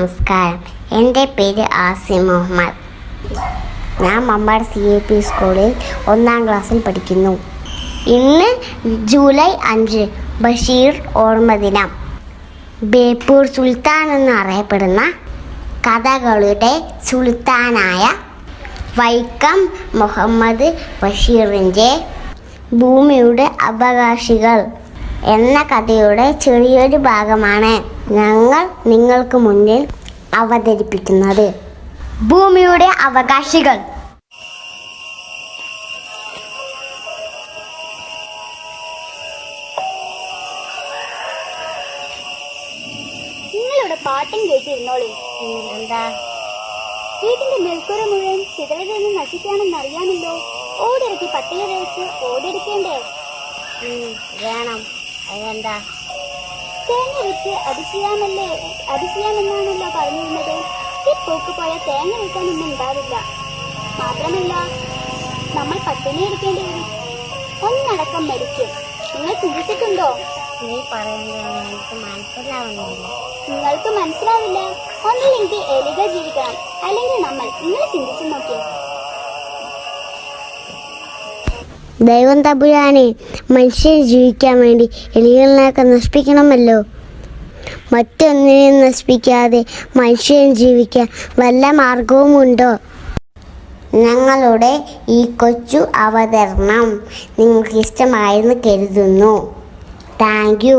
നമസ്കാരം. എൻ്റെ പേര് ആസിം മുഹമ്മദ്. ഞാൻ മമ്പാട് CAP സ്കൂളിൽ 1ാം ക്ലാസ്സിൽ പഠിക്കുന്നു. ഇന്ന് ജൂലൈ 5 ബഷീർ ഓർമ്മദിനം. ബേപ്പൂർ സുൽത്താൻ എന്നറിയപ്പെടുന്ന കഥകളുടെ സുൽത്താനായ വൈക്കം മുഹമ്മദ് ബഷീറിൻ്റെ ഭൂമിയുടെ അവകാശികൾ എന്ന കഥയുടെ ചെറിയൊരു ഭാഗമാണ് ഞങ്ങൾ നിങ്ങൾക്ക് മുന്നിൽ അവതരിപ്പിക്കുന്നത്. ഭൂമിയുടെ അവകാശികൾ. നിങ്ങളിവിടെ പാട്ടും കേട്ടിരുന്നോളൂ. എന്താ? വീട്ടിന്റെ മേൽക്കൂര മുഴുവൻ ചിതറിൽ നശിക്കാണെന്ന് അറിയാമല്ലോ. ഓടിറക്കി പട്ടിക തേച്ച് ഓടിയെടുക്കേണ്ടേ? വേണം. അതെന്താ? തേങ്ങ വിറ്റ് അടിചെയ്യാമെന്നാണല്ലോ പറഞ്ഞിരുന്നത്. ഈ പോക്ക് പോയ തേങ്ങ വിൽക്കാനൊന്നും ഉണ്ടാവില്ല. മാത്രമല്ല, നമ്മൾ പട്ടിണി എടുക്കേണ്ടി വരും. ഒന്നടക്കം മരിക്കും. നിങ്ങൾ ചിന്തിച്ചിട്ടുണ്ടോ? നീ പറയുന്നത് എനിക്ക് മനസ്സിലാവുന്നില്ല. നിങ്ങൾക്ക് മനസ്സിലാവില്ല. ഒന്നില്ലെങ്കിൽ എലികൾ ജീവിക്കണം, അല്ലെങ്കിൽ നിങ്ങൾ ചിന്തിച്ചു നോക്കിയേ. ദൈവം തമ്പുരാനെ, മനുഷ്യൻ ജീവിക്കാൻ വേണ്ടി എലികളിനെയൊക്കെ നശിപ്പിക്കണമല്ലോ. മറ്റൊന്നിനെയും നശിപ്പിക്കാതെ മനുഷ്യൻ ജീവിക്കാൻ വല്ല മാർഗവുമുണ്ടോ? ഞങ്ങളുടെ ഈ കൊച്ചു അവതരണം നിങ്ങൾക്ക് ഇഷ്ടമായെന്ന് കരുതുന്നു. Thank you.